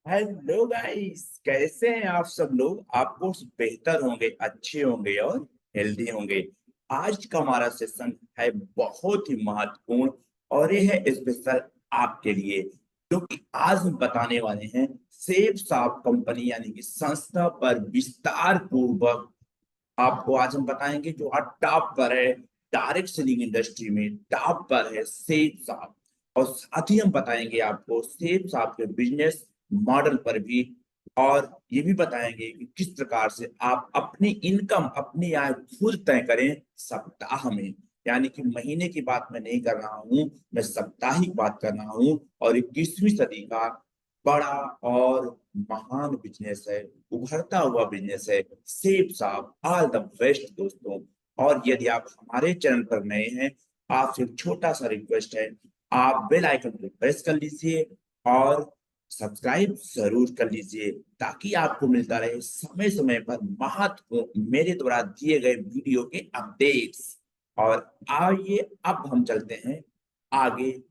Hello guys, कैसे हैं आप सब लोग। आपको बेहतर होंगे, अच्छे होंगे और हेल्दी होंगे। आज का हमारा सेशन है बहुत ही महत्वपूर्ण और ये है स्पेशल आपके लिए, क्योंकि आज हम बताने वाले हैं सेफ साफ कंपनी यानी कि संस्था पर विस्तार पूर्वक। आपको आज हम बताएंगे जो आज टॉप पर है, डायरेक्ट सेलिंग इंडस्ट्री में टॉप पर है सेफ साफ। और साथ ही हम बताएंगे आपको सेफ साफ के बिजनेस मॉडल पर भी। और ये भी बताएंगे कि किस प्रकार से आप अपनी इनकम, अपनी आय खुद तय करें सप्ताह में। यानी कि महीने की बात मैं नहीं कर रहा हूं, मैं साप्ताहिक बात कर रहा हूं। और 21वीं सदी का बड़ा और महान बिजनेस है, उभरता हुआ बिजनेस है सेफ साहब। ऑल द बेस्ट दोस्तों। और यदि आप हमारे चैनल पर नए हैं, आपसे एक छोटा सा रिक्वेस्ट है, आप बेल आइकन को प्रेस कर लीजिए और सब्सक्राइब जरूर कर लीजिए, ताकि आपको मिलता रहे समय समय पर महत्वपूर्ण मेरे द्वारा दिए गए वीडियो के अपडेट्स। और आइए अब हम चलते हैं आगे।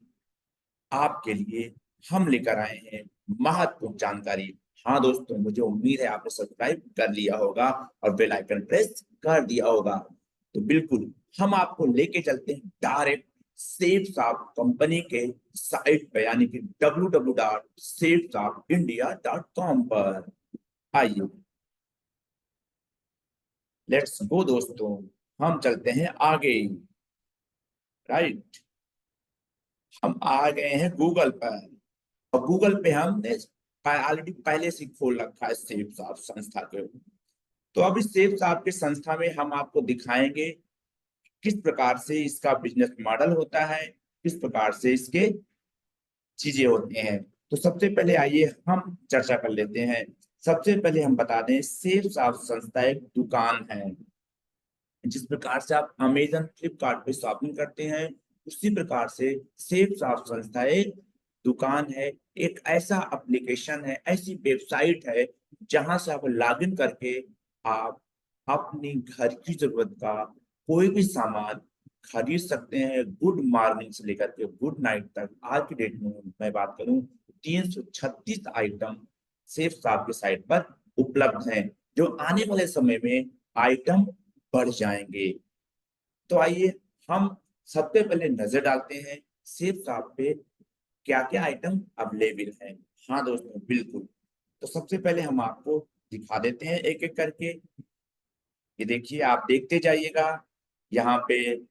आपके लिए हम लेकर आए हैं महत्वपूर्ण जानकारी। हाँ दोस्तों, मुझे उम्मीद है आपने सब्सक्राइब कर लिया होगा और बेल आइकन प्रेस कर दिया होगा। तो बिल्कुल हम आपको लेके चलते हैं डायरेक्ट सेफ साफ कंपनी के साइट पे, यानी कि www.safesaffindia.com पर। आइए, लेट्स गो दोस्तों, हम चलते हैं आगे। राइट, हम आ गए हैं गूगल पर। और गूगल पे हमने ऑलरेडी पहले से खोल रखा है सेफ साफ संस्था के। तो अब इस सेफ साफ के संस्था में हम आपको दिखाएंगे किस प्रकार से इसका बिजनेस मॉडल होता है, किस प्रकार से इसके चीजें होती हैं। तो सबसे पहले आइए हम चर्चा कर लेते हैं। सबसे पहले हम बता दें, सेफ साफ संस्था एक दुकान है। जिस प्रकार से आप अमेजन फ्लिपकार्ट पे शॉपिंग करते हैं, उसी प्रकार से सेफ साफ संस्था एक दुकान है। एक ऐसा एप्लीकेशन है, ऐसी वेबसाइट है, जहां से आप लॉगिन करके आप अपनी घर की जरूरत का कोई भी सामान खरीद सकते हैं। गुड मॉर्निंग से लेकर के गुड नाइट तक आज की डेट में मैं बात करूं, 336 आइटम सेफ साफ की साइट पर उपलब्ध हैं, जो आने वाले समय में आइटम बढ़ जाएंगे। तो आइए हम सबसे पहले नजर डालते हैं सेफ शॉप पे क्या क्या आइटम अवेलेबल हैं। हाँ दोस्तों, बिल्कुल। तो सबसे पहले हम आपको दिखा देते हैं एक एक करके। ये देखिए, आप देखते जाइएगा। यहाँ पे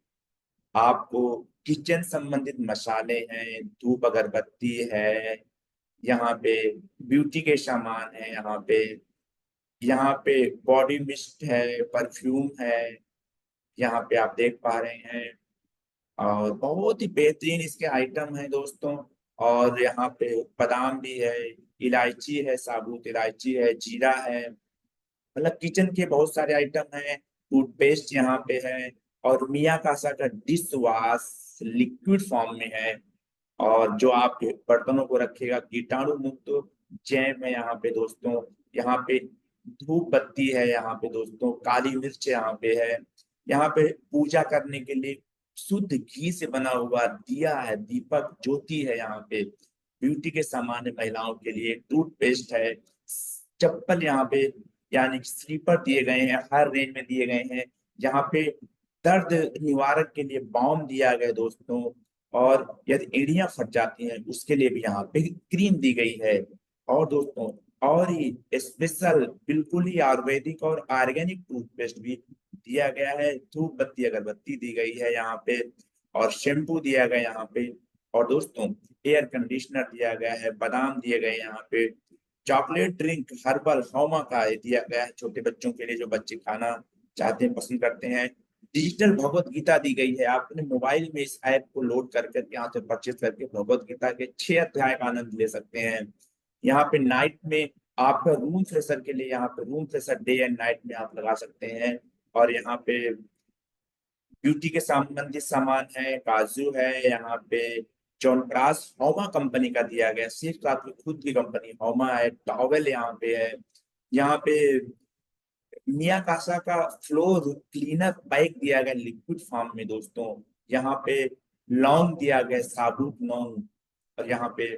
आपको किचन संबंधित मसाले हैं, धूप अगरबत्ती है, यहाँ पे ब्यूटी के सामान है, यहाँ पे बॉडी मिस्ट है, परफ्यूम है, यहाँ पे आप देख पा रहे हैं। और बहुत ही बेहतरीन इसके आइटम हैं दोस्तों। और यहाँ पे बादाम भी है, इलायची है, साबुत इलायची है, जीरा है। मतलब किचन के बहुत सारे आइटम हैं। टूथपेस्ट यहाँ पे है। और मिया कासा का डिश वॉश लिक्विड फॉर्म में है, और जो आपके बर्तनों को रखेगा कीटाणु मुक्त जैम है यहाँ पे दोस्तों। यहाँ पे धूप बत्ती है, यहाँ पे दोस्तों काली मिर्च यहाँ पे है। यहाँ पे पूजा करने के लिए शुद्ध घी से बना हुआ दिया है, दीपक ज्योति है। यहाँ पे ब्यूटी के सामान है, महिलाओं के लिए टूथपेस्ट है, चप्पल यहाँ पे यानी कि स्लीपर दिए गए हैं, हर रेंज में दिए गए हैं। यहाँ पे दर्द निवारक के लिए बाम दिया गया है दोस्तों। और यदि एड़ियां फट जाती हैं, उसके लिए भी यहाँ पे क्रीम दी गई है। और दोस्तों, और ही स्पेशल बिल्कुल ही आयुर्वेदिक और ऑर्गेनिक टूथपेस्ट भी दिया गया है। धूप बत्ती अगरबत्ती दी गई है यहाँ पे, और शैम्पू दिया गया यहाँ पे। और दोस्तों, एयर कंडीशनर दिया गया है, बादाम दिए गए यहाँ पे, चॉकलेट ड्रिंक हर्बल होमा का ये दिया गया है छोटे बच्चों के लिए, जो बच्चे खाना चाहते हैं, पसंद करते हैं। डिजिटल भगवत गीता दी गई है, आप अपने मोबाइल में इस ऐप को लोड कर करके यहाँ से परचेज करके भगवत गीता के 6 अध्याय का आनंद ले सकते हैं। यहाँ पे नाइट में आपका रूम फ्रेशर के लिए, यहाँ पे room fresher day and night में आप लगा सकते हैं। और यहाँ पे ब्यूटी के संबंधित सामान है, काजू है यहाँ पे। च्यवनप्राश हौमा कंपनी का दिया गया, सिर्फ आपकी खुद की कंपनी हौमा है। टॉवेल यहाँ पे है। यहाँ पे मिया कासा का फ्लोर क्लीनर पैक दिया गया लिक्विड फॉर्म में दोस्तों। यहाँ पे लौंग दिया गया, साबुत लौंग। और यहाँ पे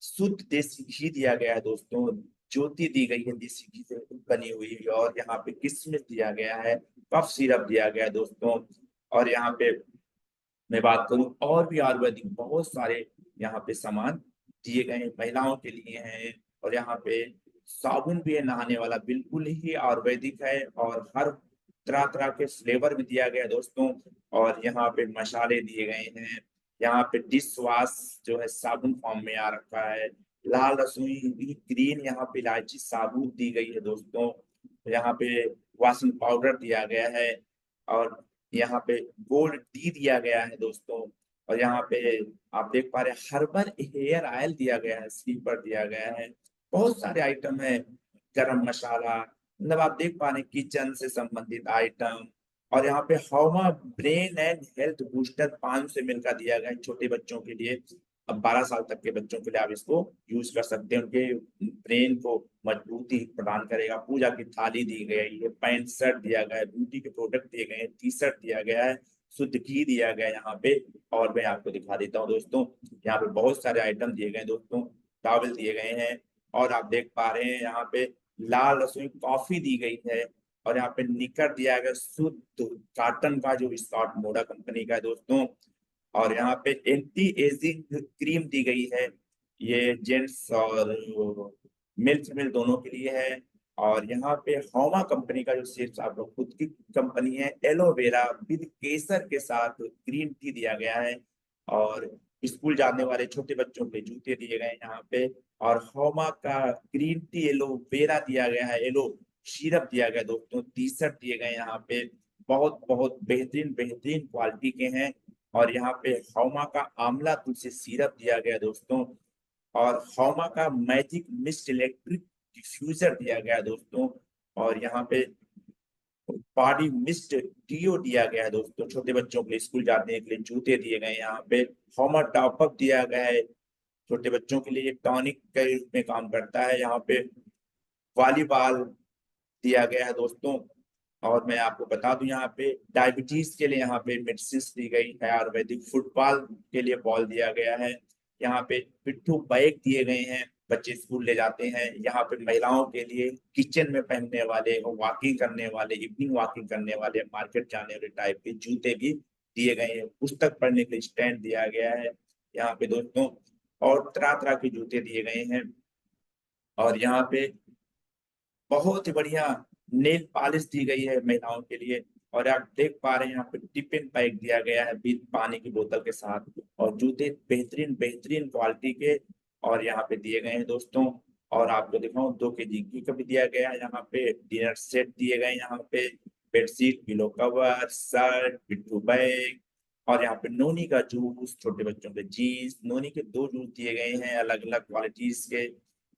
शुद्ध देसी घी दिया गया है दोस्तों, ज्योति दी गई है देसी घी से बनी हुई, और यहाँ पे किशमिश दिया गया है, कफ सिरप दिया गया है दोस्तों। और यहाँ पे मैं बात करूं और भी आयुर्वेदिक बहुत सारे यहाँ पे सामान दिए गए हैं, महिलाओं के लिए हैं। और यहाँ पे साबुन भी है नहाने वाला, बिल्कुल ही आयुर्वेदिक है, और हर तरह तरह के फ्लेवर भी दिया गया है दोस्तों। और यहाँ पे मसाले दिए गए हैं, यहाँ पे डिश वॉश जो है साबुन फॉर्म में आ रखा है, लाल रसोई ग्रीन यहाँ पे इलायची साबुन दी गई है दोस्तों। यहाँ पे वॉशिंग पाउडर दिया गया है, और यहाँ पे गोल्ड टी दिया गया है दोस्तों। और यहाँ पे आप देख पा रहे हैं हर्बल हेयर ऑयल दिया गया है, स्लीपर दिया गया है, बहुत सारे आइटम है, गरम मसाला, मतलब आप देख पा रहे हैं किचन से संबंधित आइटम। और यहाँ पे हौमा brain and health booster 500 ml का दिया गया है छोटे बच्चों के लिए। अब 12 साल तक के बच्चों के लिए आप इसको यूज कर सकते हैं, उनके ब्रेन को मजबूती प्रदान करेगा। पूजा की थाली दी गई है, पैंट शर्ट दिया गया है, ब्यूटी के प्रोडक्ट दिए गए हैं, टी शर्ट दिया गया है, शुद्ध घी दिया गया है यहाँ पे। और मैं आपको दिखा देता हूँ दोस्तों, यहाँ पे बहुत सारे आइटम दिए गए हैं दोस्तों, टॉवल दिए गए हैं। और आप देख पा रहे हैं यहाँ पे लाल रसोई कॉफी दी गई है, और यहाँ पे निकर दिया गया शुद्ध कॉटन का, जो स्कॉट मोडा कंपनी का है दोस्तों। और यहाँ पे एंटी एजिंग क्रीम दी गई है, ये जेंट्स और मेल फीमेल दोनों के लिए है। और यहाँ पे हौमा कंपनी का जो सिर्फ आप लोग खुद की कंपनी है, एलोवेरा विद केसर के साथ ग्रीन टी दिया गया है। और स्कूल जाने वाले छोटे बच्चों के जूते दिए गए हैं यहाँ पे। और हौमा का ग्रीन टी एलोवेरा दिया गया है, एलो सिरप दिया गया है दोस्तों, टी शर्ट दिए गए हैं यहाँ पे, बहुत बहुत बेहतरीन बेहतरीन क्वालिटी के हैं। और यहाँ पे हौमा का आंवला तुलसी सिरप दिया गया है दोस्तों। और हौमा का मैजिक मिस्ट इलेक्ट्रिक डिफ्यूजर दिया गया है दोस्तों। और यहाँ पे बॉडी मिस्ट डीओ दिया गया है दोस्तों, छोटे बच्चों के लिए स्कूल जाने के लिए जूते दिए गए हैं यहाँ पे। हौमा टॉपअप दिया गया है, छोटे बच्चों के लिए टॉनिक के रूप में काम करता है। यहाँ पे वॉलीबॉल दिया गया है दोस्तों। और मैं आपको बता दूं यहाँ पे डायबिटीज के लिए यहाँ पे मेडिसिन दी गई है, आयुर्वेदिक फुटबॉल के लिए बॉल दिया गया है। यहाँ पे पिट्ठू बैग दिए गए हैं, बच्चे स्कूल ले जाते हैं। यहाँ पे महिलाओं के लिए किचन में पहनने वाले, वॉकिंग करने वाले, इवनिंग वॉकिंग करने वाले, मार्केट जाने वाले टाइप के जूते भी दिए गए हैं। पुस्तक पढ़ने के लिए स्टैंड दिया गया है यहाँ पे दोस्तों, और तरह तरह के जूते दिए गए हैं। और यहाँ पे बहुत ही बढ़िया नेल पॉलिश दी गई है महिलाओं के लिए। और आप देख पा रहे हैं यहाँ पे टिफिन पैक दिया गया है विद पानी की बोतल के साथ, और जूते बेहतरीन बेहतरीन क्वालिटी के और यहाँ पे दिए गए हैं दोस्तों। और आपको दिखाऊं 2 kg घी का भी दिया गया है यहाँ पे, डिनर सेट दिए गए हैं यहाँ पे, बेडशीट, पिलो कवर, शर्ट, पिट्ठू बैग। और यहाँ पे नोनी का जूस, छोटे बच्चों के जीन्स, नोनी के 2 जूस दिए गए हैं अलग अलग क्वालिटीज के।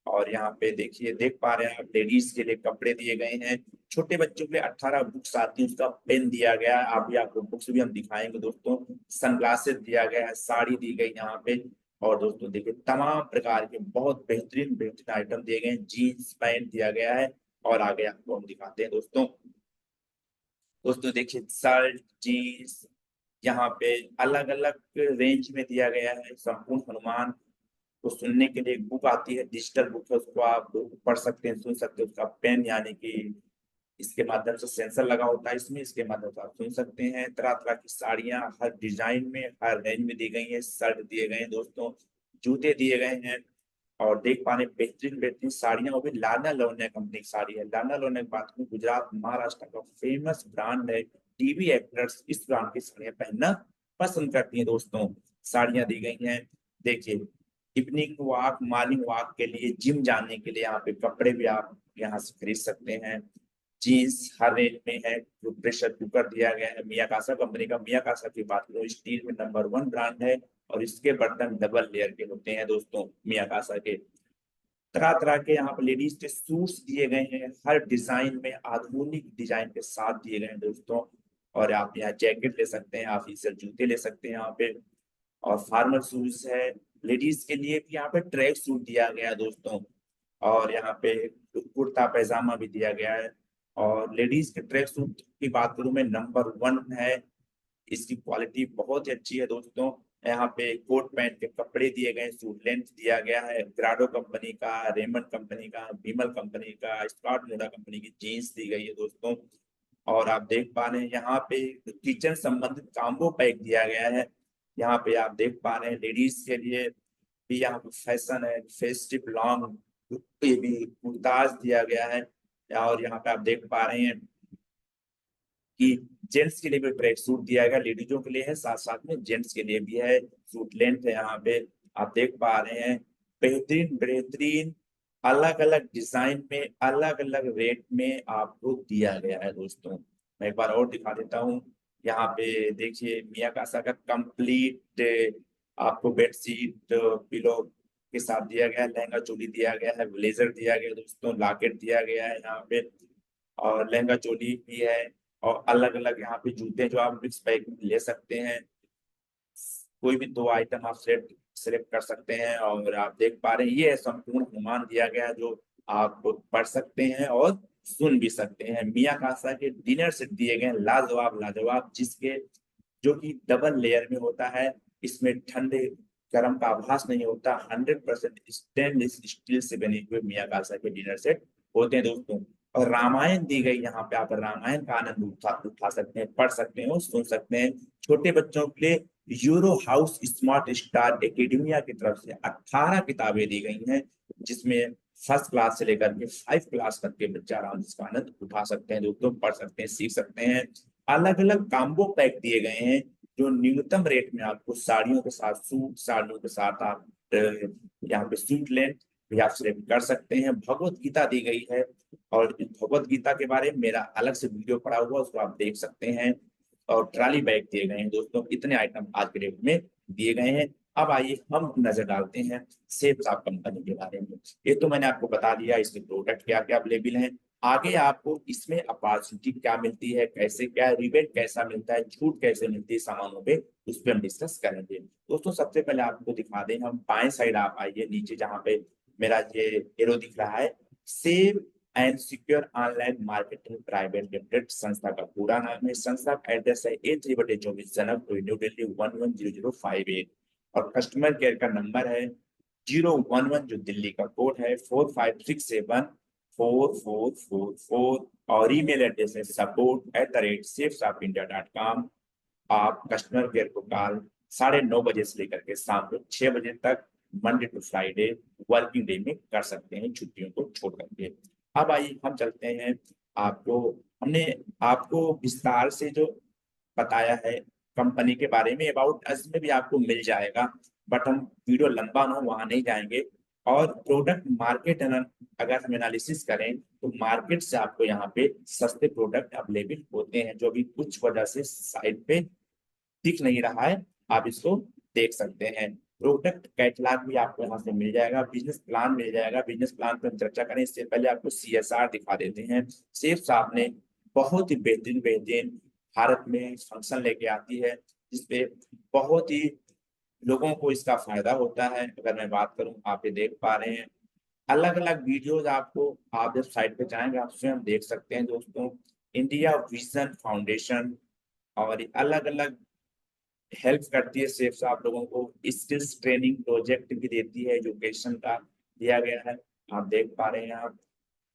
और यहाँ पे देखिए, देख पा रहे हैं आप, लेडीज के लिए कपड़े दिए गए हैं, छोटे बच्चों के लिए 18 बुक्स आती है, उसका पेन दिया गया है। अभी आपको बुक्स भी हम दिखाएंगे दोस्तों। सनग्लासेस दिया गया है, साड़ी दी गई यहाँ पे। और दोस्तों देखिए तमाम प्रकार के बहुत बेहतरीन बेहतरीन आइटम दिए गए हैं, जीन्स पैंट दिया गया है। और आगे आपको हम दिखाते हैं दोस्तों। दोस्तों देखिए शर्ट जीन्स यहाँ पे अलग अलग रेंज में दिया गया है। संपूर्ण हनुमान को सुनने के लिए एक बुक आती है, डिजिटल बुक है, उसको आप पढ़ सकते हैं, सुन सकते हैं। उसका पेन यानी कि इसके माध्यम से सेंसर लगा होता है इसमें, इसके माध्यम से आप सुन सकते हैं। तरह तरह की साड़ियां हर डिजाइन में हर रेंज में दी गई हैं, शर्ट दिए गए हैं दोस्तों, जूते दिए गए हैं। और देख पा रहे हैं बेहतरीन बेहतरीन साड़ियां, वो भी लाना लोनिया कंपनी की साड़ी है। लाना लोनिया की बात करूं, गुजरात महाराष्ट्र का फेमस ब्रांड है, टीवी एक्टर्स इस ब्रांड की साड़ियां पहनना पसंद करती हैं दोस्तों। साड़ियां दी गई हैं, देखिए इवनिंग वॉक मॉर्निंग वॉक के लिए, जिम जाने के लिए यहाँ पे कपड़े भी आप यहाँ से खरीद सकते हैं। जीन्स हर रेंज में है, जो प्रेशर कुकर दिया गया है मियाकासा कंपनी का। मियाकासा की बात करो, स्टील में नंबर 1 ब्रांड है, और इसके बर्तन डबल लेयर के होते हैं दोस्तों मियाकासा के। तरह तरह के यहाँ पे लेडीज के सूट्स दिए गए हैं, हर डिजाइन में आधुनिक डिजाइन के साथ दिए गए हैं दोस्तों। और आप यहाँ जैकेट ले सकते हैं, ऑफिशियल जूते ले सकते हैं यहाँ पे, और फार्मल शूज है। लेडीज के लिए भी यहाँ पे ट्रैक सूट दिया गया है दोस्तों, और यहाँ पे कुर्ता पैजामा भी दिया गया है। और लेडीज के ट्रैक सूट की बात करूं मैं, नंबर 1 है, इसकी क्वालिटी बहुत ही अच्छी है दोस्तों। यहाँ पे कोट पैंट के कपड़े दिए गए, सूट लेंथ दिया गया है, ग्राडो कंपनी का, रेमंड कंपनी का, विमल कंपनी का, स्कॉट मोडा कंपनी की जीन्स दी गई है दोस्तों। और आप देख पा रहे हैं यहाँ पे किचन संबंधित काम्बो पैक दिया गया है। यहाँ पे आप देख पा रहे हैं लेडीज के लिए भी यहाँ पे फैशन है, फेस्टिव लॉन्ग ये भी कुर्ताज दिया गया है। और यहाँ पे आप देख पा रहे हैं कि जेंट्स के लिए भी ट्रैक सूट दिया गया, लेडीजों के लिए है, साथ साथ में जेंट्स के लिए भी है। सूट लेंथ है यहाँ पे आप देख पा रहे हैं। बेहतरीन बेहतरीन अलग अलग डिजाइन में अलग अलग रेट में आपको दिया गया है दोस्तों। मैं एक बार और दिखा देता हूँ। यहाँ पे देखिए मियाकासा का कंप्लीट आपको बेडशीट पिलो के साथ दिया गया है, लहंगा चोली दिया गया है, ब्लेजर दिया गया है दोस्तों, लॉकेट दिया गया है यहाँ पे, और लहंगा चोली भी है। और अलग अलग यहाँ पे जूते जो आप मिक्स पैक में ले सकते हैं, कोई भी दो आइटम आप सेलेक्ट सेलेक्ट कर सकते हैं। और आप देख पा रहे हैं ये संपूर्ण अनुमान दिया गया है जो आप पढ़ सकते हैं और सुन भी सकते हैं। मिया कासा के डिनर सेट दिए गए हैं लाजवाब लाजवाब, जिसके जो कि डबल लेयर में होता है। इसमें ठंडे गर्म का आभास नहीं होता। 100% स्टेनलेस स्टील से बने हुए मिया कासा के डिनर सेट होते हैं दोस्तों। और रामायण दी गई यहाँ पे, आप रामायण का आनंद उठा सकते हैं, पढ़ सकते हैं और सुन सकते हैं। छोटे बच्चों के लिए euro house smart star academia की तरफ से 18 किताबें दी गई हैं, जिसमें फर्स्ट क्लास से लेकर के 5 क्लास तक के बच्चे आराम से इसका आनंद उठा सकते हैं दोस्तों, पढ़ सकते हैं, सीख सकते हैं। अलग अलग काम्बो पैक दिए गए हैं जो न्यूनतम रेट में आपको साड़ियों के साथ सूट, साड़ियों के साथ आप यहाँ पे सूट लेंथ भी आप सिलेक्ट कर सकते हैं। भगवत गीता दी गई है, और इस भगवत गीता के बारे में मेरा अलग से वीडियो पड़ा हुआ, उसको आप देख सकते हैं। और ट्रॉली बैग दिए गए हैं दोस्तों। इतने आइटम आज के डेट में दिए गए हैं। अब आइए हम नजर डालते हैं सेफ साफ कंपनी के बारे में। ये तो मैंने आपको बता दिया इसके प्रोडक्ट क्या क्या अवेलेबल हैं। आगे आपको इसमें अपॉर्चुनिटी क्या मिलती है, कैसे क्या रिबेट कैसा मिलता है, छूट कैसे मिलती है सामानों पे, उस पर हम डिस्कस करेंगे दोस्तों। सबसे पहले आपको दिखा दें, हम बाएं साइड आप आइए नीचे जहां पे मेरा ये एरो दिख रहा है, save and secure online marketing private limited संस्था का पूरा नाम है। संस्था का एड्रेस है A3/24 जनकपुर न्यू दिल्ली 110058। और कस्टमर केयर का नंबर है 011, जो दिल्ली का कोड है 45674444। और ईमेल एड्रेस है support@safesoffindia.com। आप कस्टमर केयर को कॉल 9:30 से लेकर के शाम को 6 बजे तक Monday to Friday working day में कर सकते हैं, छुट्टियों को छोड़ करके। अब आइए हम चलते हैं। आपको हमने आपको विस्तार से जो बताया है कंपनी के बारे में, अबाउट अस में भी आपको मिल जाएगा, बट हम वीडियो लंबा ना हो वहां नहीं जाएंगे। और प्रोडक्ट मार्केट अगर हम एनालिसिस करें तो मार्केट से आपको यहाँ पे सस्ते प्रोडक्ट अवेलेबल होते हैं, जो भी कुछ वजह से साइड पे दिख नहीं रहा है, आप इसको देख सकते हैं। प्रोडक्ट कैटलॉग भी आपको यहाँ से मिल जाएगा, बिजनेस प्लान मिल जाएगा। बिजनेस प्लान पर हम चर्चा करें इससे पहले आपको CSR दिखा देते हैं। सेफ साहब ने बहुत ही बेहतरीन बेहतरीन भारत में फंक्शन लेके आती है, जिसपे बहुत ही लोगों को इसका फायदा होता है। अगर मैं बात करूं, आप ये देख पा रहे हैं अलग अलग वीडियोज आपको, आप जब साइट पे जाएंगे आप स्वयं देख सकते हैं दोस्तों। इंडिया विजन फाउंडेशन और अलग अलग हेल्प करती है सेफ आप लोगों को। स्किल्स ट्रेनिंग प्रोजेक्ट भी देती है, एजुकेशन का दिया गया है, आप देख पा रहे हैं। आप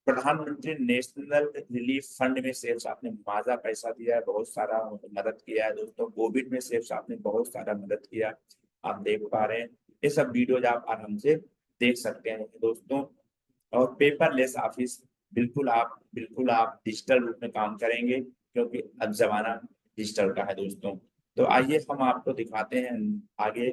प्रधानमंत्री नेशनल रिलीफ फंड में सेफ साहब ने माजा पैसा दिया है, बहुत सारा मदद किया है दोस्तों। कोविड में सेफ साहब ने बहुत सारा मदद किया, आप देख पा रहे हैं। ये सब वीडियोज आप आराम से देख सकते हैं दोस्तों। और पेपरलेस ऑफिस, बिल्कुल आप डिजिटल रूप में काम करेंगे, क्योंकि अब जमाना डिजिटल का है दोस्तों। तो आइए हम आपको दिखाते हैं आगे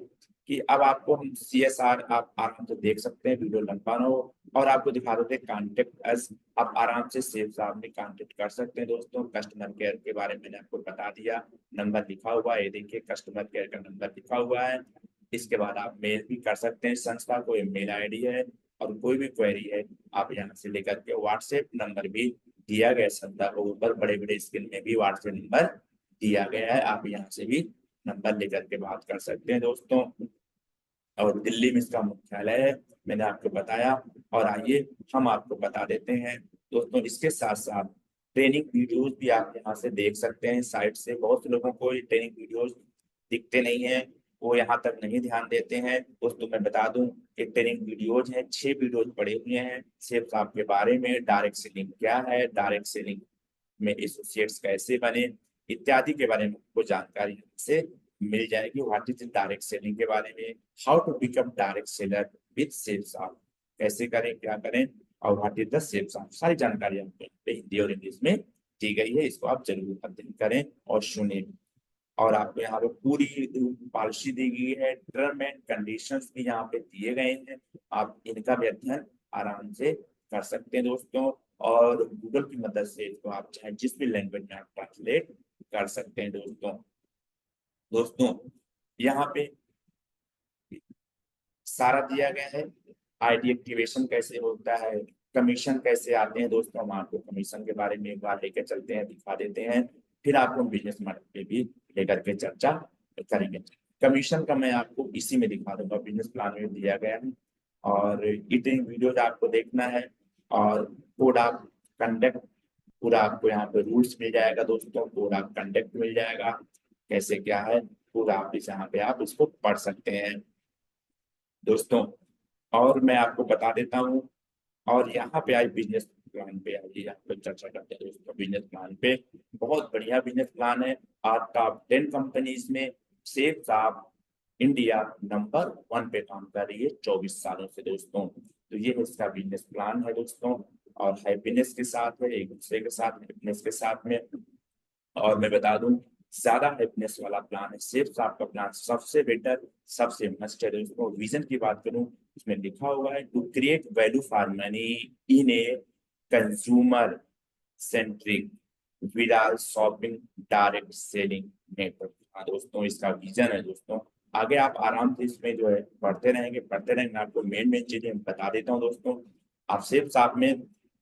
कि अब आपको हम CSR आप आराम से देख सकते हैं, वीडियो लंबा ना हो। और आपको दिखा देते हैं कॉन्टेक्ट अस, आप आराम से सेफ साहब में कॉन्टेक्ट कर सकते हैं दोस्तों। कस्टमर केयर के बारे में मैंने आपको बता दिया, नंबर लिखा हुआ है, ये देखिए कस्टमर केयर का नंबर लिखा हुआ है। इसके बाद आप मेल भी कर सकते हैं, संस्था को मेल ID है। और कोई भी क्वेरी है आप यहाँ से लेकर के व्हाट्सएप नंबर भी दिया गया संस्था को ऊपर बड़े बड़े स्क्रीन में भी व्हाट्सएप नंबर दिया गया है, आप यहाँ से भी नंबर लेकर के बात कर सकते हैं दोस्तों। और दिल्ली में इसका मुख्यालय है, मैंने आपको बताया। और आइए हम आपको बता देते हैं दोस्तों, इसके साथ साथ ट्रेनिंग वीडियोस भी आप यहाँ से देख सकते हैं। साइट से बहुत से लोगों को ये ट्रेनिंग वीडियोस दिखते नहीं है, वो यहाँ तक नहीं ध्यान देते हैं। दोस्तों मैं बता दूं कि ट्रेनिंग वीडियोज हैं, 6 वीडियोज पड़े हुए हैं सेल्स ऐप के बारे में, डायरेक्ट सेलिंग क्या है, डायरेक्ट सेलिंग में एसोसिएट्स कैसे बने इत्यादि के बारे में आपको जानकारी से मिल जाएगी। व्हाट इज डायरेक्ट सेलिंग के बारे में, how to become direct seller with sales app, कैसे करें क्या करें, और what is the sales app, सारी जानकारी आपको हिंदी और इंग्लिश में दी गई है। इसको आप जरूर अध्ययन करें और सुने। और आपको यहाँ पे पूरी पॉलिसी दी गई है, टर्म एंड कंडीशंस भी यहाँ पे दिए गए हैं, आप इनका भी अध्ययन आराम से कर सकते हैं दोस्तों। और गूगल की मदद से इसको आप चाहे जिस भी लैंग्वेज में आप ट्रांसलेट कर सकते हैं दोस्तों। दोस्तों यहाँ पे सारा दिया गया है, आईडी एक्टिवेशन कैसे होता है, कमीशन कैसे आते हैं दोस्तों, हम आपको कमीशन के बारे में एक बार लेकर चलते हैं, दिखा देते हैं, फिर आपको बिजनेस मॉडल पे भी लेकर के चर्चा करेंगे। कमीशन का मैं आपको इसी में दिखा दूंगा, बिजनेस प्लान में दिया गया है, और ईटिंग वीडियोज आपको देखना है, और कोड ऑफ कंडक्ट पूरा आपको यहाँ पे रूल्स मिल जाएगा दोस्तों, कोड ऑफ कंडक्ट मिल जाएगा, कैसे क्या है पूरा आप इस यहाँ पे आप इसको पढ़ सकते हैं दोस्तों। और मैं आपको बता देता हूँ, और यहाँ पे आज बिजनेस प्लान पे आइए, यहाँ पे चर्चा करते हैं दोस्तों। बिजनेस प्लान पे बहुत बढ़िया बिजनेस प्लान है, आज टॉप 10 कंपनीज में सेल्स ऑफ इंडिया नंबर 1 पे काम कर रही है 24 सालों से दोस्तों। तो ये इसका बिजनेस प्लान है दोस्तों, और हैप्पीनेस के साथ है, एक दूसरे के साथ हैप्पीनेस के साथ में। और मैं बता दूं ज्यादा हैप्पीनेस वाला प्लान है सिर्फ आपका प्लान सबसे बेटर, सबसे मस्ट है दोस्तों। विजन की बात करूं, इसमें लिखा हुआ है to create value for money in a consumer centric without shopping direct selling network. हाँ दोस्तों, इसका विजन है दोस्तों। आगे आप आराम से इसमें जो है पढ़ते रहेंगे, मैं आपको मेन मेन चीजें बता देता हूँ दोस्तों। आप सिर्फ साथ में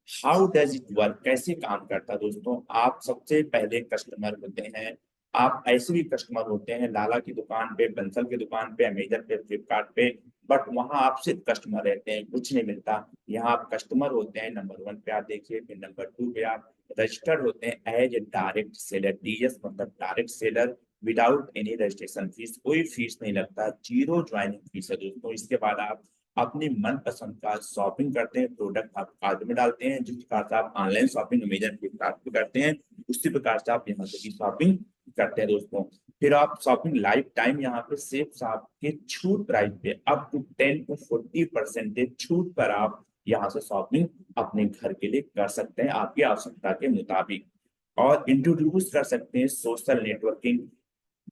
हाउ डज इट वर्क, कैसे काम करता है दोस्तों। आप सबसे पहले कस्टमर होते हैं, आप ऐसे भी कस्टमर होते हैं लाला की दुकान पे, बंसल की दुकान पे, अमेजन पे, फ्लिपकार्ट पे, बट वहां आप सिर्फ कस्टमर रहते हैं, कुछ नहीं मिलता। यहाँ आप कस्टमर होते हैं, नंबर 1 पे आप देखिए, फिर नंबर 2 पे आप रजिस्टर्ड होते हैं as a direct seller, DS मतलब direct seller, without any registration fees, कोई फीस नहीं लगता, जीरो ज्वाइनिंग फीस है दोस्तों। इसके बाद आप अपनी मनपसंद का शॉपिंग करते हैं, प्रोडक्ट आप कार्ट में डालते हैं, जिस प्रकार से आप ऑनलाइन शॉपिंग अमेजन फ्लिपकार्ट पे करते हैं, उसी प्रकार से आप यहाँ से भी शॉपिंग करते हैं दोस्तों। फिर आप शॉपिंग लाइफ टाइम यहाँ पे सिर्फ आपके छूट प्राइस पे अप टू 10 to 40% छूट पर आप यहाँ से शॉपिंग अपने घर के लिए कर सकते हैं आपकी आवश्यकता के मुताबिक। और इंट्रोड्यूस कर सकते हैं सोशल नेटवर्किंग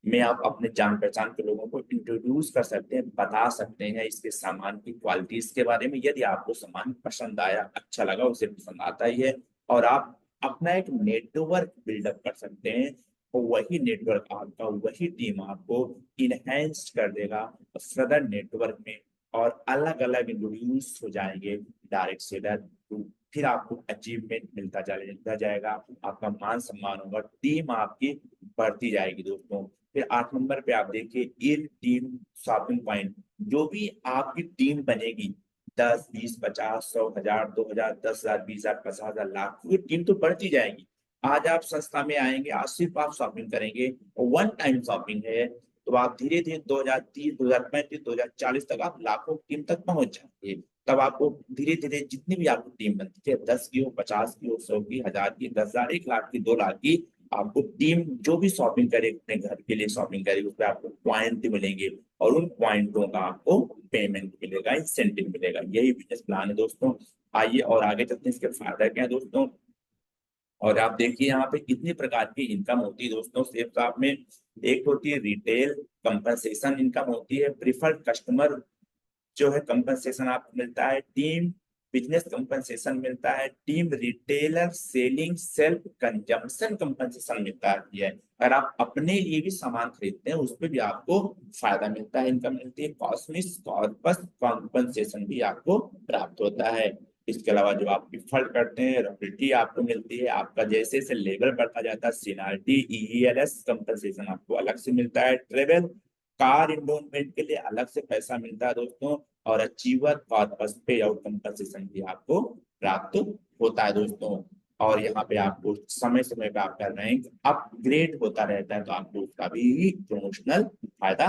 में, आप अपने जान पहचान के लोगों को इंट्रोड्यूस कर सकते हैं, बता सकते हैं इसके सामान की क्वालिटीज के बारे में। यदि आपको सामान पसंद आया, अच्छा लगा, उसे पसंद आता ही है, और आप अपना एक नेटवर्क बिल्डअप कर सकते हैं, तो वही नेटवर्क आपका, वही टीम आपको इनहेंस कर देगा सदर नेटवर्क में, और अलग अलग इंट्रोड्यूस हो जाएंगे डायरेक्ट सेलर। फिर आपको अचीवमेंट मिलता जाएगा, आपका मान सम्मान होगा, टीम आपकी बढ़ती जाएगी दोस्तों। फिर 8 नंबर पे आप देखिए इन टीम शॉपिंग पॉइंट, जो भी आपकी टीम बनेगी 10, 20, 50, 100, 1000, 2000, 10,000, 20,000, 50,000, लाख, ये टीम तो बढ़ती जाएगी। आज आप संस्था में आएंगे, आज सिर्फ आप शॉपिंग करेंगे, वन टाइम शॉपिंग है, तो आप धीरे धीरे 2030, 2035, 2040 तक आप लाखों टीम तक पहुंच जाएंगे। तब आपको धीरे धीरे जितनी भी आपकी टीम बनती है, 10 की हो, 50 की हो, 100 की, 1000 की, 10,000, 1 लाख की, 2 लाख की, आपको टीम जो भी शॉपिंग करे, अपने घर के लिए शॉपिंग करे, उस पर आपको पॉइंट मिलेंगे, और उन पॉइंटों का आपको पेमेंट मिलेगा, इंसेंटिव मिलेगा। यही बिजनेस प्लान है दोस्तों। आइए और आगे चलते हैं, इसके फायदा क्या है दोस्तों। और आप देखिए यहाँ पे कितनी प्रकार की इनकम होती है दोस्तों सिर्फ आप में। एक होती है रिटेल कंपनसेशन इनकम होती है, प्रिफर्ड कस्टमर जो है कंपनसेशन आपको मिलता है, टीम बिजनेस कंपनसेशन मिलता है, team retailer selling self consumption compensation मिलता है। अगर आप अपने लिए भी सामान खरीदते हैं, उस पर भी आपको फायदा मिलता है, इनकम मिलती है। कॉस्मिक कॉर्पस कंपनसेशन भी आपको प्राप्त होता है। इसके अलावा जो आप डिफॉल्ट करते हैं, रॉयल्टी आपको मिलती है, आपका जैसे जैसे लेवल बढ़ता जाता है, सीनियरिटी ईएलएस कंपनसेशन आपको अलग से मिलता है, ट्रेवल कार इंडोमेंट के लिए अलग से पैसा मिलता है दोस्तों, और अचीवर कॉर्पस पे आउट कंपनसेशन भी आपको प्राप्त होता है दोस्तों। और यहाँ पे आपको समय समय पे आपका रैंक अपग्रेड होता रहता है, तो आपको उसका भी प्रमोशनल फायदा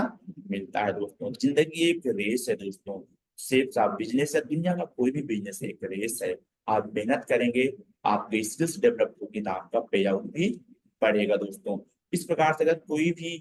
मिलता है दोस्तों। जिंदगी एक रेस है दोस्तों, सिर्फ आप बिजनेस है, दुनिया का कोई भी बिजनेस एक रेस है। आप मेहनत करेंगे, आपकी स्किल्स डेवलप होगी, तो आपका पे आउट भी बढ़ेगा दोस्तों। इस प्रकार से अगर कोई भी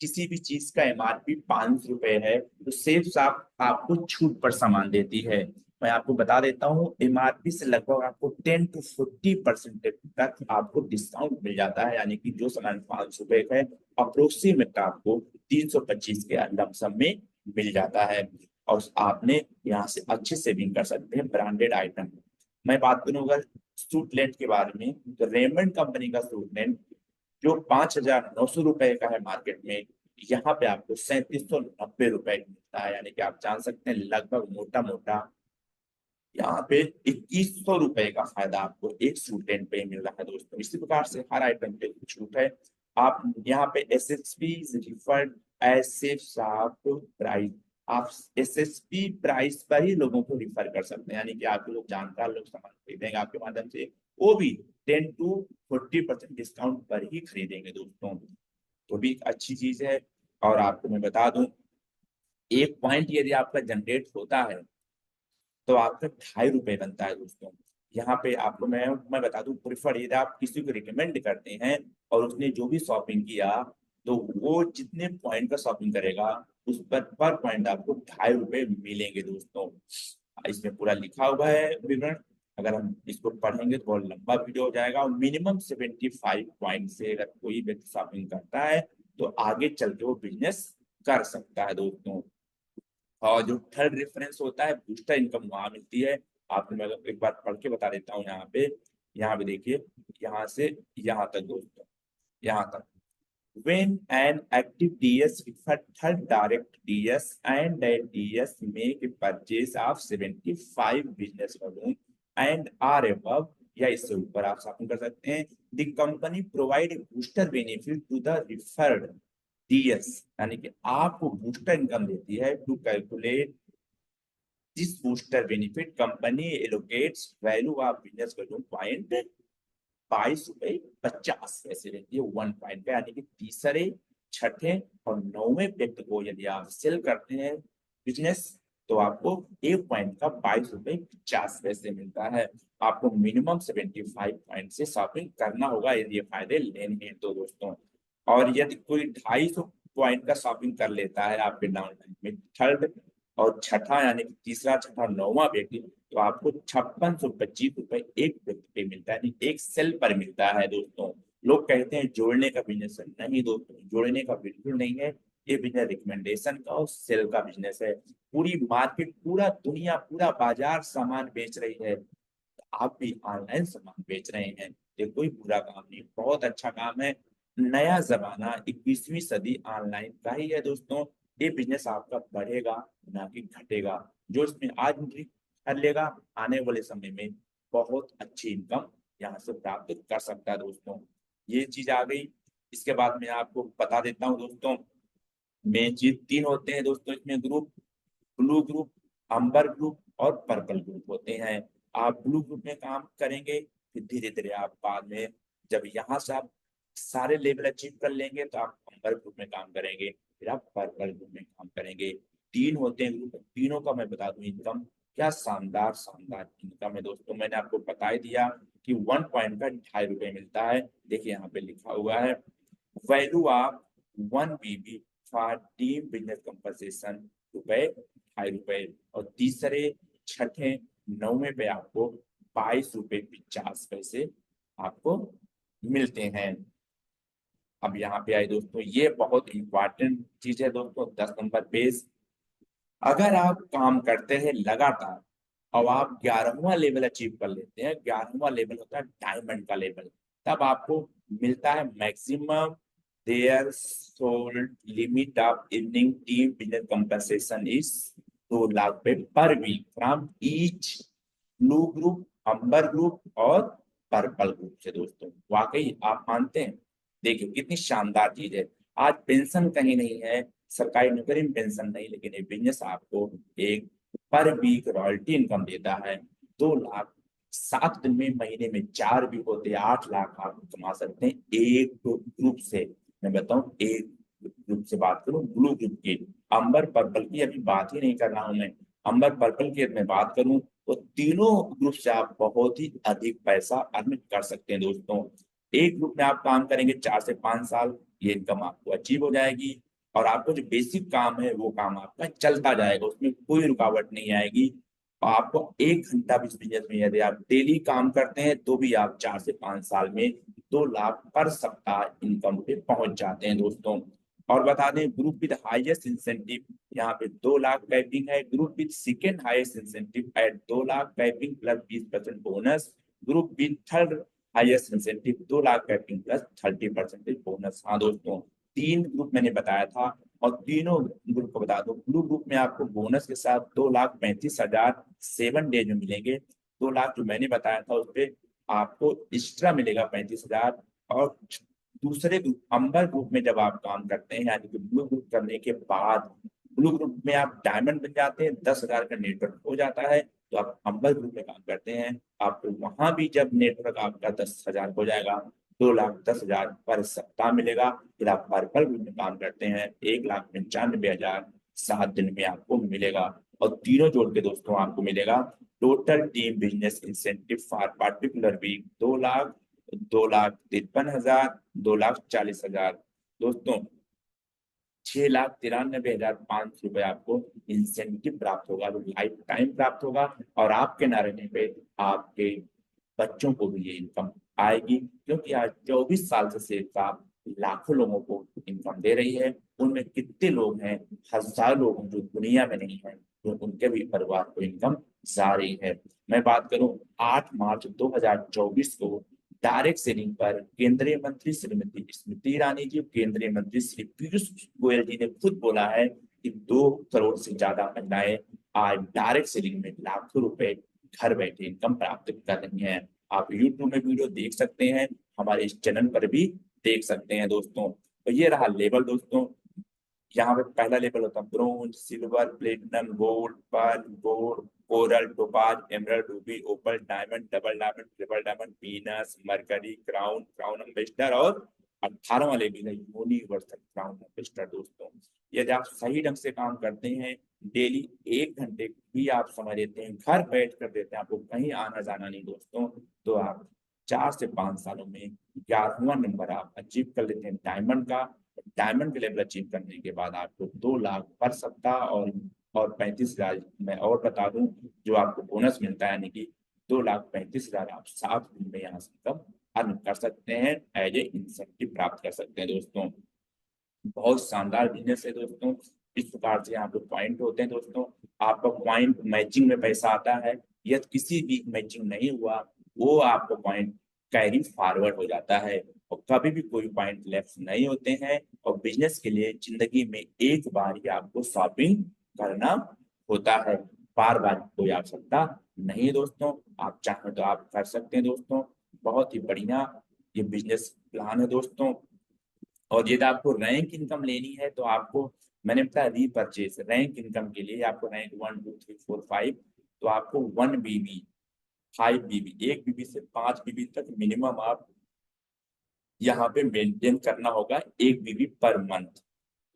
किसी भी चीज का एमआरपी 500 रुपए है, तो सेल्स आपको छूट पर सामान देती है। मैं आपको बता देता हूँ, एमआरपी से लगभग आपको 10 to 40% तक आपको डिस्काउंट मिल जाता है, यानी कि जो सामान 500 रुपए का है, अप्रोक्सीमेट आपको 325 के लमसम में मिल जाता है। और आपने यहाँ से अच्छे सेविंग कर सकते हैं ब्रांडेड आइटम। मैं बात करूंगा सूट लेंथ के बारे में, तो रेमंड कंपनी का सूट लेंथ जो 5,900 रुपए का है मार्केट में, यहाँ पे आपको 3790 रुपए मिलता है। यानी कि आप जान सकते हैं लगभग मोटा मोटा यहाँ पे 2100 रुपए का फायदा आपको एक स्टूडेंट पे मिल रहा है दोस्तों। इसी प्रकार से हर आइटम पे छूट है। आप यहाँ पे SSP referred as sharp price, आप एसएसपी प्राइस पर ही लोगों को रिफर कर सकते हैं, यानी कि आपके लोग जानकार लोग सामान खरीदेंगे आपके माध्यम से, वो भी 10 to 40% डिस्काउंट पर ही खरीदेंगे दोस्तों। तो भी एक अच्छी चीज है। और आपको मैं बता दूं, एक पॉइंट यदि आपका जनरेट होता है तो आपका 2.5 रुपए बनता है दोस्तों। यहाँ पे आपको मैं बता दूं, प्रिफर यदि आप किसी को रिकमेंड करते हैं और उसने जो भी शॉपिंग किया, तो वो जितने पॉइंट का शॉपिंग करेगा उस पर पॉइंट आपको 2.5 रुपए मिलेंगे दोस्तों। इसमें पूरा लिखा हुआ है विवरण। अगर हम इसको पढ़ेंगे तो बहुत लंबा वीडियो हो जाएगा। और मिनिमम 75 पॉइंट से अगर कोई व्यक्ति शॉपिंग करता है, तो आगे चल के वो बिजनेस कर सकता है दोस्तों। और जो थर्ड रेफरेंस होता है, बूस्टर इनकम वहां मिलती है। आपको मैं एक बार पढ़ के बता देता हूँ। यहाँ पे देखिए, यहाँ से यहाँ तक दोस्तों, यहाँ तक when an active DS refer third direct DS and that DS make a purchase of 75 business balloon and are above, या इससे ऊपर आप शॉपिंग कर सकते हैं, the company provide a booster benefit to the referred DS, यानी कि आपको बूस्टर इनकम देती है। To calculate this booster benefit company allocates value of business value point 22.50 रुपए रहती है 1 पॉइंट का। यानी कि तीसरे, छठे और नौवें व्यक्ति को यदि आप सेल करते हैं बिजनेस, तो आपको 1 पॉइंट का 22.50 रुपए मिलता है। आपको मिनिमम 75 पॉइंट से शॉपिंग करना होगा यदि ये फायदे लेने हैं तो दोस्तों। और यदि कोई 250 पॉइंट का शॉपिंग कर लेता है आपके डाउन टाइम में, थर्ड और छठा, यानी कि तीसरा, छठा, नौवां व्यक्ति, तो आपको 5625 रुपए एक व्यक्ति पे मिलता है, यानी एक सेल पर मिलता है दोस्तों। लोग कहते हैं जोड़ने का बिजनेस है, नहीं दोस्तों, जोड़ने का बिल्कुल नहीं है। ये बिजनेस रिकमेंडेशन का और सेल का बिजनेस है। पूरी मार्केट, पूरा दुनिया, पूरा बाजार सामान बेच रही है, आप भी ऑनलाइन सामान बेच रहे हैं, ये कोई बुरा काम नहीं, बहुत अच्छा काम है। नया जमाना 21वीं सदी ऑनलाइन का ही है दोस्तों। ये बिजनेस आपका बढ़ेगा, ना कि घटेगा। जो इसमें आज एंट्री कर लेगा, आने वाले समय में बहुत अच्छी इनकम यहाँ से प्राप्त कर सकता है दोस्तों। ये चीज आ गई। इसके बाद मैं आपको बता देता हूँ दोस्तों, मेन चीज 3 होते हैं दोस्तों इसमें group, blue group, amber group और पर्पल ग्रुप होते हैं। आप ब्लू ग्रुप में काम करेंगे, फिर धीरे धीरे आप बाद में, जब यहाँ से आप सारे लेवल अचीव कर लेंगे, तो आप अंबर ग्रुप में काम करेंगे, फिर आप पर्पल ग्रुप में काम करेंगे। 3 होते हैं ग्रुप, तीनों का मैं बता दूं इनकम क्या शानदार शानदार इनकम है दोस्तों। मैंने आपको बता ही दिया कि 1 पॉइंट का 2.5 रुपए मिलता है। देखिए यहाँ पे लिखा हुआ है, value of 1 BB for team business compensation रुपए 2.5 रुपए। और तीसरे, छठे, नौवे पे आपको 22.50 रुपए आपको मिलते हैं। अब यहाँ पे आए दोस्तों, ये बहुत इंपॉर्टेंट चीज है दोस्तों, 10 नंबर पेज। अगर आप काम करते हैं लगातार और आप 11वां लेवल अचीव कर लेते हैं, 11वां लेवल होता है डायमंड का लेवल, तब आपको मिलता है maximum their sold limit of evening team business compensation is 2 lakh रुपए per week from each blue group, amber group और पर्पल ग्रुप से दोस्तों। वाकई आप मानते हैं? देखिए कितनी शानदार चीज है। आज पेंशन कहीं नहीं है, सरकारी नौकरी में पेंशन नहीं, लेकिन ये बिजनेस आपको एक पर वीक रॉयल्टी इनकम देता है 2 लाख 7 दिन में, महीने में 4 भी होते, 8 लाख आप कमा सकते हैं एक ग्रुप से। मैं बताऊं, एक ग्रुप से बात करूं, ब्लू ग्रुप की, अंबर पर्पल की अभी बात ही नहीं कर रहा हूं मैं। अंबर पर्पल की मैं बात करूं तो तीनों ग्रुप से आप बहुत ही अधिक पैसा अर्न कर सकते हैं दोस्तों। एक ग्रुप में आप काम करेंगे 4 से 5 साल, ये इनकम आपको अचीव हो जाएगी। और आपको जो बेसिक काम है वो काम आपका चलता जाएगा, उसमें कोई रुकावट नहीं आएगी। आपको 1 घंटा भी इस बिजनेस में यदि आप डेली काम करते हैं तो भी आप 4 से 5 साल में 2 लाख पर सप्ताह इनकम पे पहुंच जाते हैं दोस्तों। और बता दें, ग्रुप विद हाईएस्ट इंसेंटिव यहाँ पे 2 लाख कैपिंग है। Group with second highest incentive at 2 lakh capping plus 20% bonus. Group with third highest incentive 2 lakh capping plus 30% bonus. हाँ दोस्तों, 3 ग्रुप मैंने बताया था, और तीनों ग्रुप को बता दो। ब्लू ग्रुप में आपको बोनस के साथ 2,35,000 7 डेज में मिलेंगे। 2 लाख जो मैंने बताया था उस पर आपको एक्स्ट्रा मिलेगा 35,000। और दूसरे ग्रुप अंबर ग्रुप में जब आप काम करते हैं, यानी कि ब्लू ग्रुप करने के बाद ब्लू ग्रुप में आप डायमंड बन जाते हैं, 10,000 का नेटवर्क हो जाता है, तो आप अंबर ग्रुप में काम करते हैं, आपको वहां भी जब नेटवर्क आपका 10,000 हो जाएगा, 2,10,000 पर सप्ताह मिलेगा। फिर आप पर्पल ग्रुप में काम करते हैं, 1,95,000 7 दिन में आपको मिलेगा। और तीनों जोड़ के दोस्तों आपको मिलेगा total team business incentive for particular week 2 lakh, 2,53,000, 2,40,000 दोस्तों। 6,93,500 रुपये आपको इंसेंटिव प्राप्त होगा, जो लाइफ टाइम प्राप्त होगा। और आपके ना रहने पे आपके बच्चों को भी ये इनकम आएगी, क्योंकि आज 24 साल से सेठ साहब लाखों लोगों को इनकम दे रही है। उनमें कितने लोग हैं, हजारों लोग जो दुनिया में नहीं है, जो उनके भी परिवार को इनकम जा रही है। मैं बात करूं, 8 मार्च 2024 को डायरेक्ट सेलिंग पर केंद्रीय मंत्री श्रीमती स्मृति ईरानी जी, केंद्रीय मंत्री श्री पीयूष गोयल जी ने खुद बोला है कि 2 करोड़ से ज्यादा महिलाएं आज डायरेक्ट सेलिंग में लाखों रुपए घर बैठे इनकम प्राप्त कर रही हैं। आप यूट्यूब में वीडियो देख सकते हैं, हमारे इस चैनल पर भी देख सकते हैं दोस्तों। तो ये रहा लेवल दोस्तों। यहाँ पे पहला लेवल होता है bronze, silver, platinum, gold, pearl, gold, coral, topaz, emerald, ruby, opal, diamond, double diamond, triple diamond, Venus, Mercury, crown, crown ambassador, और 18वां लेवल है यूनिवर्सल क्राउन एम्बेसडर दोस्तों। यदि आप सही ढंग से काम करते हैं, डेली 1 घंटे भी आप समय देते हैं, घर बैठ कर देते हैं, आपको कहीं आना जाना नहीं दोस्तों, तो आप 4 से 5 सालों में 11वां नंबर आप अचीव कर लेते हैं डायमंड का। डायमंड के लेवल अचीव करने के बाद आपको 2 लाख पर सप्ताह और 35,000 मैं और बता दूं, जो आपको बोनस मिलता है, यानी कि 2,35,000 आप 7 दिन में यहाँ से कम अर्न कर सकते हैं, एज ए इंसेंटिव प्राप्त कर सकते हैं दोस्तों। बहुत शानदार बिजनेस है दोस्तों। इस प्रकार से यहाँ पे पॉइंट होते हैं दोस्तों। आपका पॉइंट मैचिंग में पैसा आता है, यदि किसी भी मैचिंग नहीं हुआ, वो आपको पॉइंट कैरी फॉरवर्ड हो जाता है, और कभी भी कोई पॉइंट लेफ्ट नहीं होते हैं। और बिजनेस के लिए जिंदगी में एक बार ही आपको शॉपिंग करना होता है, बार बार कोई आवश्यकता नहीं है दोस्तों। आप चाहें तो आप कर सकते हैं दोस्तों। बहुत ही बढ़िया ये बिजनेस प्लान है दोस्तों। और यदि आपको रैंक इनकम लेनी है तो आपको, मैंने बताया रीपरचेज रैंक इनकम के लिए आपको रैंक 1 2 3 4 5, तो आपको 1 BB, 5 BB, 1 BB से 5 BB तक मिनिमम आप यहाँ पे मेंटेन करना होगा, 1 BB पर मंथ।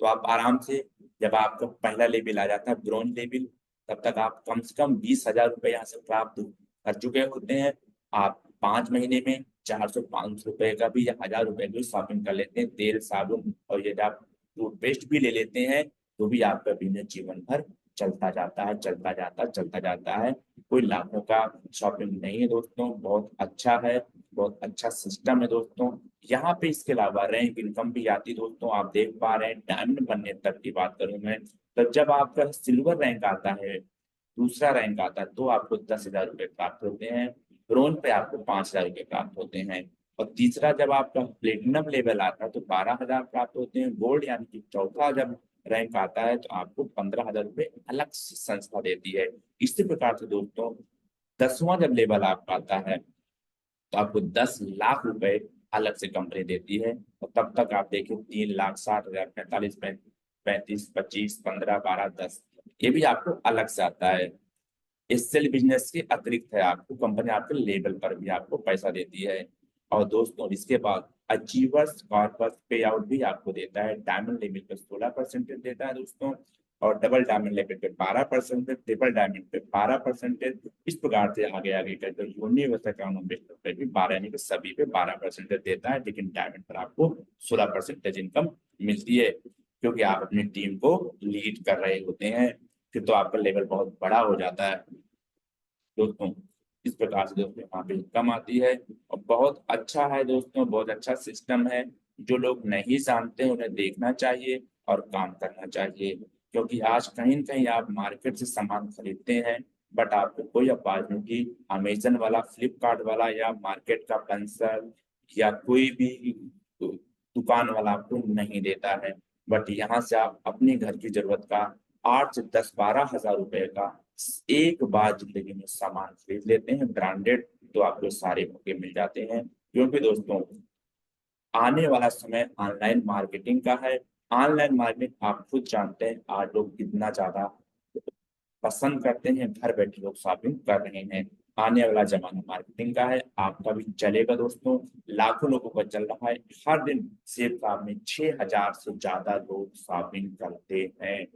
तो आप आराम से, जब आपका पहला लेवल आ जाता है ब्रॉन्ज लेवल, तब तक आप कम से कम 20,000 रुपये यहाँ से प्राप्त कर चुके होते हैं। आप 5 महीने में 400-500 रुपये का भी या 1,000 रुपये की शॉपिंग कर लेते हैं, तेल साबुन, और यदि आप टूथपेस्ट भी ले लेते हैं तो भी आपका बिजनेस जीवन भर चलता जाता है, चलता जाता है, चलता जाता है। कोई लाखों का शॉपिंग नहीं है दोस्तों, बहुत अच्छा है, बहुत अच्छा सिस्टम है दोस्तों। यहाँ पे इसके अलावा रैंक इनकम भी आती है दोस्तों। आप देख पा रहे हैं, डायमंड बनने तक की बात करूं मैं, तो जब आपका सिल्वर रैंक आता है, दूसरा रैंक आता है, तो आपको 10,000 रुपये प्राप्त होते हैं। ब्रोंज पे आपको 5,000 रुपये प्राप्त होते हैं। और तीसरा जब आपका प्लेटिनम लेवल आता है तो 12,000 प्राप्त होते हैं। गोल्ड यानी कि चौथा जब रैंक आता है तो आपको 15,000 रुपये अलग से संस्था देती है। इसी प्रकार से दोस्तों 10वां जब लेवल आपका आता है तो आपको 10 लाख रुपए अलग से कंपनी देती है। और तब तक आप देखिए 3,60,000, 45, 35, 25, 15, 12, 10, ये भी आपको अलग से आता है। इससे बिजनेस के अतिरिक्त है, आपको कंपनी आपके लेवल पर भी आपको पैसा देती है। और दोस्तों इसके बाद अचीवर्स कॉर्पस पे आउट भी आपको देता है। डायमंड लेवल पे 16% देता है दोस्तों, और डबल डायमंड लेवल पे 12%, ट्रिपल डायमंड पे 12%। इस प्रकार से आगे आगे करके यूनिवर्सल क्राउन एम्बेसडर पे भी 12, यानी कि सभी पे 12% देता है, लेकिन डायमंड पर आपको 16% इनकम मिलती है, क्योंकि आप अपनी टीम को लीड कर रहे होते हैं। फिर तो आपका लेवल बहुत बड़ा हो जाता है दोस्तों। इस प्रकार से दोस्तों यहाँ पे इनकम आती है, और बहुत अच्छा है दोस्तों, बहुत अच्छा सिस्टम है। जो लोग नहीं जानते उन्हें देखना चाहिए और काम करना चाहिए, क्योंकि आज कहीं न कहीं आप मार्केट से सामान खरीदते हैं, बट आपको कोई अपॉर्चुनिटी अमेजन वाला, फ्लिपकार्ट वाला या मार्केट का बंसल या कोई भी दुकान वाला आपको नहीं देता है। बट यहाँ से आप अपने घर की जरूरत का 8 से 10-12 हजार रुपए का एक बार जिंदगी में सामान खरीद लेते हैं ब्रांडेड, तो आपको सारे मौके मिल जाते हैं। क्योंकि दोस्तों आने वाला समय ऑनलाइन मार्केटिंग का है। ऑनलाइन मार्केटिंग आप खुद जानते हैं आज लोग कितना ज्यादा पसंद करते हैं, घर बैठे लोग शॉपिंग कर रहे हैं। आने वाला जमाना मार्केटिंग का है, आपका भी चलेगा दोस्तों। लाखों लोगों का चल रहा है, हर दिन सेब शॉप में 6,000 से ज्यादा लोग शॉपिंग करते हैं।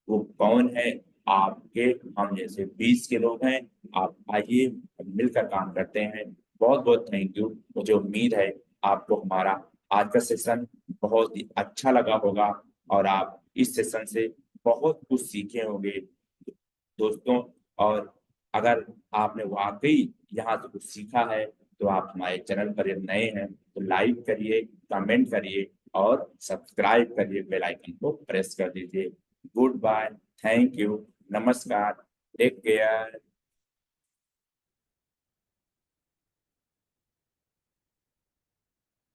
वो कौन है? आपके हम जैसे 20 के लोग हैं। आप आइए, मिलकर काम करते हैं। बहुत बहुत थैंक यू। मुझे उम्मीद है आपको हमारा आज का सेशन बहुत ही अच्छा लगा होगा, और आप इस सेशन से बहुत कुछ सीखे होंगे दोस्तों। और अगर आपने वाकई यहाँ से कुछ सीखा है, तो आप हमारे चैनल पर यदि नए हैं तो लाइक करिए, कमेंट करिए और सब्सक्राइब करिए, बेल आइकन को प्रेस कर दीजिए। गुड बाय, थैंक यू, नमस्कार, टेक केयर।